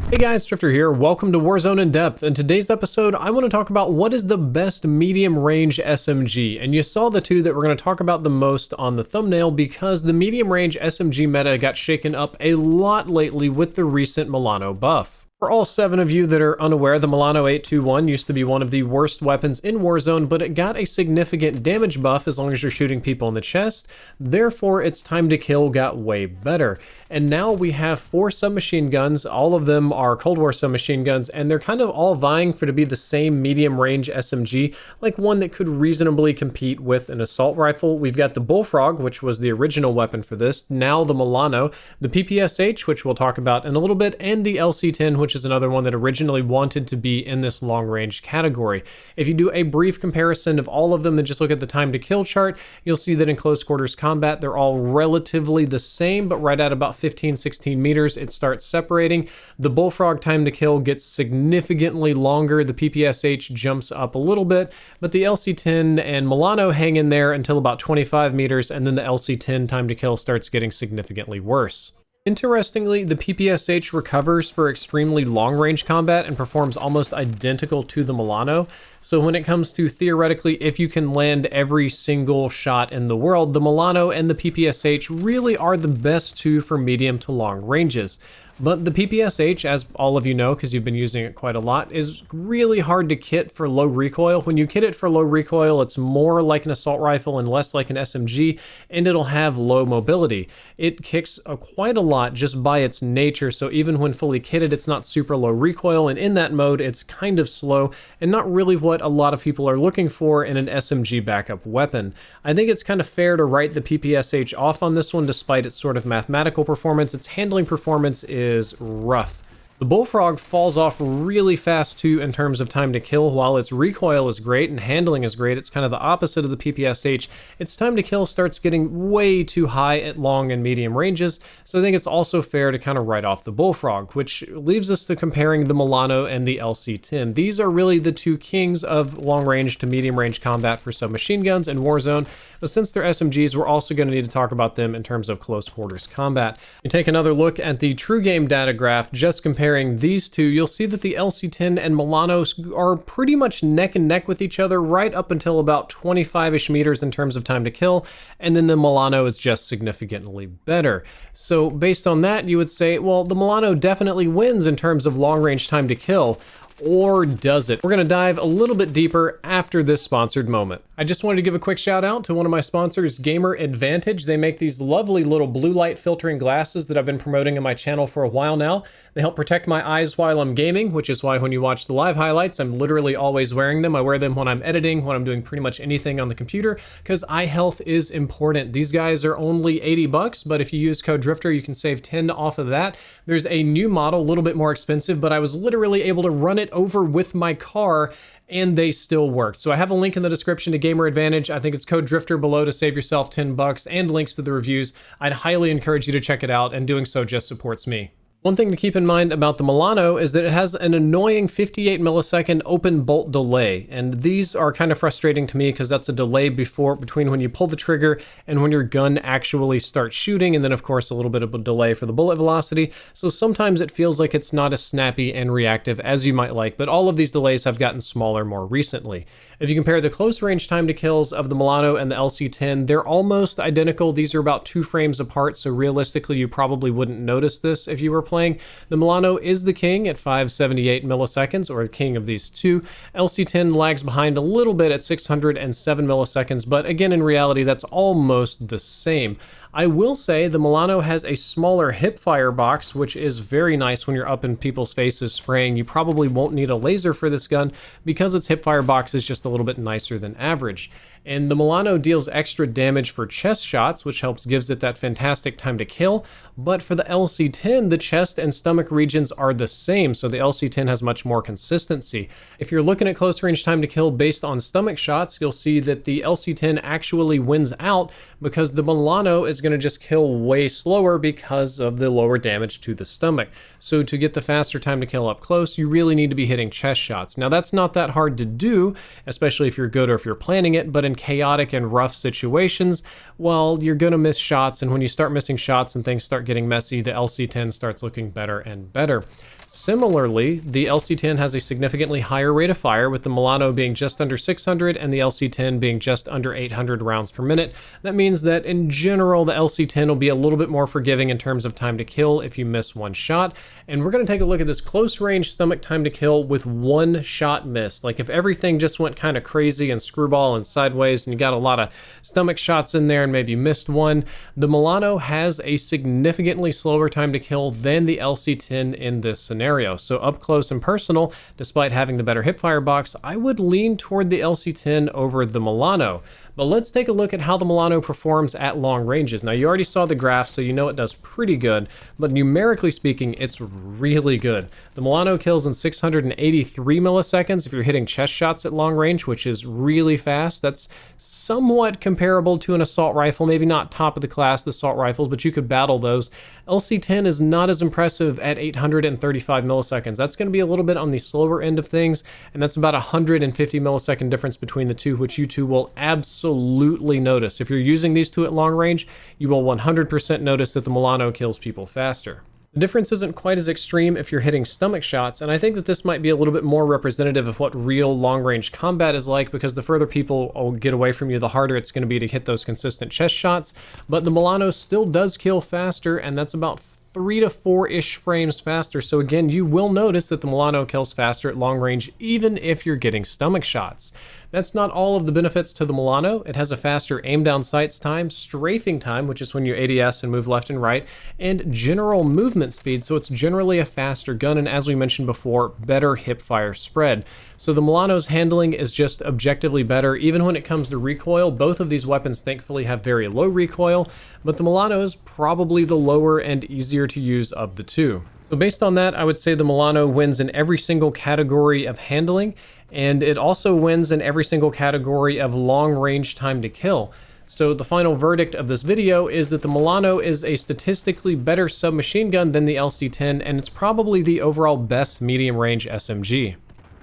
Hey guys, Drifter here. Welcome to Warzone in Depth. In today's episode, I want to talk about what is the best medium range SMG. And you saw the two that we're going to talk about the most on the thumbnail because the medium range SMG meta got shaken up a lot lately with the recent Milano buff. For all 7 of you that are unaware, the Milano 821 used to be one of the worst weapons in Warzone, but it got a significant damage buff as long as you're shooting people in the chest. Therefore, its time to kill got way better. And now we have 4 submachine guns. All of them are Cold War submachine guns, and they're kind of all vying for to be the same medium range SMG, like one that could reasonably compete with an assault rifle. We've got the Bullfrog, which was the original weapon for this, now the Milano, the PPSH, which we'll talk about in a little bit, and the LC-10, which is another one that originally wanted to be in this long range category. If you do a brief comparison of all of them and just look at the time to kill chart, you'll see that in close quarters combat, they're all relatively the same, but right at about 15-16 meters, it starts separating. The Bullfrog time to kill gets significantly longer. The PPSH jumps up a little bit, but the LC-10 and Milano hang in there until about 25 meters, and then the LC-10 time to kill starts getting significantly worse. Interestingly, the PPSH recovers for extremely long-range combat and performs almost identical to the Milano. So when it comes to theoretically, if you can land every single shot in the world, the Milano and the PPSH really are the best two for medium to long ranges. But the PPSH, as all of you know, because you've been using it quite a lot, is really hard to kit for low recoil. When you kit it for low recoil, it's more like an assault rifle and less like an SMG, and it'll have low mobility. It kicks quite a lot just by its nature, so even when fully kitted, it's not super low recoil, and in that mode, it's kind of slow, and not really what a lot of people are looking for in an SMG backup weapon. I think it's kind of fair to write the PPSH off on this one, despite its sort of mathematical performance. Its handling performance is rough. The Bullfrog falls off really fast too in terms of time to kill. While its recoil is great and handling is great, it's kind of the opposite of the PPSH. Its time to kill starts getting way too high at long and medium ranges, so I think it's also fair to kind of write off the Bullfrog, which leaves us to comparing the Milano and the LC-10. These are really the two kings of long range to medium range combat for submachine guns in Warzone, but since they're SMGs, we're also going to need to talk about them in terms of close quarters combat. You take another look at the true game data graph, just comparing these two, you'll see that the LC-10 and Milano are pretty much neck and neck with each other right up until about 25-ish meters in terms of time to kill, and then the Milano is just significantly better. So based on that, you would say, well, the Milano definitely wins in terms of long-range time to kill. Or does it? We're going to dive a little bit deeper after this sponsored moment. I just wanted to give a quick shout out to one of my sponsors, Gamer Advantage. They make these lovely little blue light filtering glasses that I've been promoting on my channel for a while now. They help protect my eyes while I'm gaming, which is why when you watch the live highlights, I'm literally always wearing them. I wear them when I'm editing, when I'm doing pretty much anything on the computer, because eye health is important. These guys are only 80 bucks, but if you use code Drifter, you can save 10 off of that. There's a new model, a little bit more expensive, but I was literally able to run it over with my car and they still worked. So I have a link in the description to Gamer Advantage. I think it's code Drifter below to save yourself 10 bucks and links to the reviews. I'd highly encourage you to check it out, and doing so just supports me. One thing to keep in mind about the Milano is that it has an annoying 58 millisecond open bolt delay, and these are kind of frustrating to me because that's a delay between when you pull the trigger and when your gun actually starts shooting, and then of course a little bit of a delay for the bullet velocity, so sometimes it feels like it's not as snappy and reactive as you might like, but all of these delays have gotten smaller more recently. If you compare the close range time to kills of the Milano and the LC-10, they're almost identical. These are about 2 frames apart, so realistically you probably wouldn't notice this if you were playing. The Milano is the king at 578 milliseconds, or king of these two. LC-10 lags behind a little bit at 607 milliseconds, but again, in reality, that's almost the same. I will say the Milano has a smaller hipfire box, which is very nice when you're up in people's faces spraying. You probably won't need a laser for this gun because its hipfire box is just a little bit nicer than average. And the Milano deals extra damage for chest shots, which gives it that fantastic time to kill. But for the LC-10, the chest and stomach regions are the same, so the LC-10 has much more consistency. If you're looking at close range time to kill based on stomach shots, you'll see that the LC-10 actually wins out because the Milano is going to just kill way slower because of the lower damage to the stomach. So to get the faster time to kill up close, you really need to be hitting chest shots. Now that's not that hard to do, especially if you're good or if you're planning it, but in chaotic and rough situations, well, you're going to miss shots, and when you start missing shots and things start getting messy, the LC-10 starts looking better and better. Similarly, the LC10 has a significantly higher rate of fire, with the Milano being just under 600 and the LC10 being just under 800 rounds per minute. That means that in general, the LC10 will be a little bit more forgiving in terms of time to kill if you miss one shot. And we're going to take a look at this close range stomach time to kill with one shot missed. Like if everything just went kind of crazy and screwball and sideways and you got a lot of stomach shots in there and maybe missed one, the Milano has a significantly slower time to kill than the LC10 in this scenario. So up close and personal, despite having the better hipfire box, I would lean toward the LC10 over the Milano. But let's take a look at how the Milano performs at long ranges. Now, you already saw the graph, so you know it does pretty good, but numerically speaking, it's really good. The Milano kills in 683 milliseconds if you're hitting chest shots at long range, which is really fast. That's somewhat comparable to an assault rifle, maybe not top of the class, the assault rifles, but you could battle those. LC10 is not as impressive at 835 milliseconds. That's going to be a little bit on the slower end of things, and that's about 150 millisecond difference between the two, which you two will absolutely notice. If you're using these two at long range, you will 100% notice that the Milano kills people faster. The difference isn't quite as extreme if you're hitting stomach shots, and I think that this might be a little bit more representative of what real long-range combat is like, because the further people will get away from you, the harder it's going to be to hit those consistent chest shots. But the Milano still does kill faster, and that's about 3 to 4-ish frames faster. So again, you will notice that the Milano kills faster at long range, even if you're getting stomach shots. That's not all of the benefits to the Milano. It has a faster aim down sights time, strafing time, which is when you ADS and move left and right, and general movement speed. So it's generally a faster gun, and as we mentioned before, better hip fire spread. So the Milano's handling is just objectively better. Even when it comes to recoil, both of these weapons thankfully have very low recoil, but the Milano is probably the lower and easier to use of the two. So based on that, I would say the Milano wins in every single category of handling, and it also wins in every single category of long range time to kill. So the final verdict of this video is that the Milano is a statistically better submachine gun than the LC10, and it's probably the overall best medium range SMG.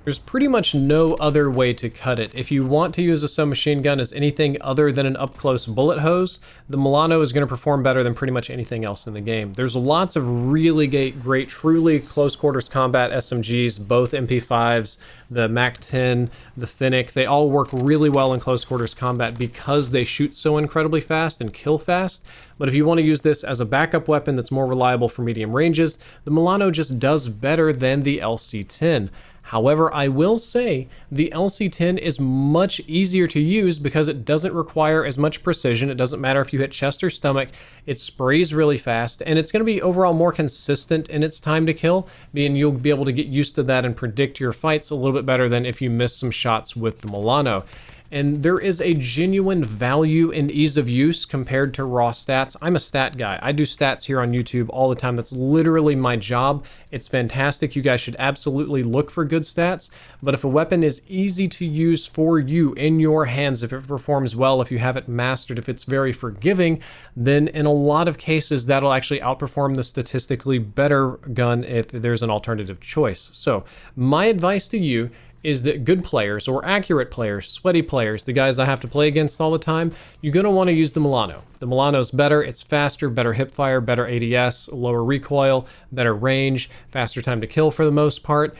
There's pretty much no other way to cut it. If you want to use a submachine gun as anything other than an up-close bullet hose, the Milano is going to perform better than pretty much anything else in the game. There's lots of really great, truly close quarters combat SMGs, both MP5s, the MAC-10, the Fennec. They all work really well in close quarters combat because they shoot so incredibly fast and kill fast. But if you want to use this as a backup weapon that's more reliable for medium ranges, the Milano just does better than the LC10. However, I will say the LC10 is much easier to use because it doesn't require as much precision. It doesn't matter if you hit chest or stomach. It sprays really fast, and it's going to be overall more consistent in its time to kill, meaning you'll be able to get used to that and predict your fights a little bit better than if you miss some shots with the Milano. And there is a genuine value in ease of use compared to raw stats. I'm a stat guy. I do stats here on YouTube all the time. That's literally my job. It's fantastic. You guys should absolutely look for good stats. But if a weapon is easy to use for you in your hands, if it performs well, if you have it mastered, if it's very forgiving, then in a lot of cases, that'll actually outperform the statistically better gun if there's an alternative choice. So my advice to you is that good players, or accurate players, sweaty players, the guys I have to play against all the time, you're going to want to use the Milano. The Milano's better, it's faster, better hipfire, better ADS, lower recoil, better range, faster time to kill for the most part.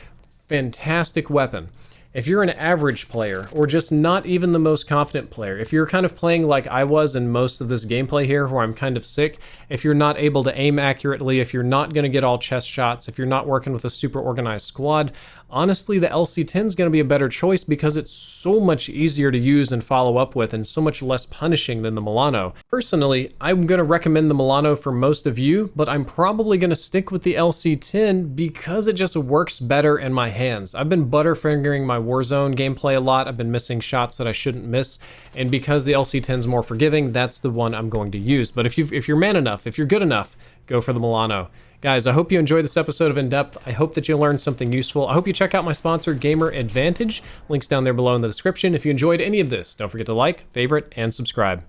Fantastic weapon. If you're an average player, or just not even the most confident player, if you're kind of playing like I was in most of this gameplay here, where I'm kind of sick, if you're not able to aim accurately, if you're not going to get all chest shots, if you're not working with a super organized squad, honestly, the LC10 is going to be a better choice because it's so much easier to use and follow up with, and so much less punishing than the Milano. Personally, I'm going to recommend the Milano for most of you, but I'm probably going to stick with the LC10 because it just works better in my hands. I've been butterfingering my Warzone gameplay a lot. I've been missing shots that I shouldn't miss, and because the LC10 is more forgiving, that's the one I'm going to use. But if you're man enough, if you're good enough, go for the Milano. Guys, I hope you enjoyed this episode of In Depth. I hope that you learned something useful. I hope you check out my sponsor, Gamer Advantage. Links down there below in the description. If you enjoyed any of this, don't forget to like, favorite, and subscribe.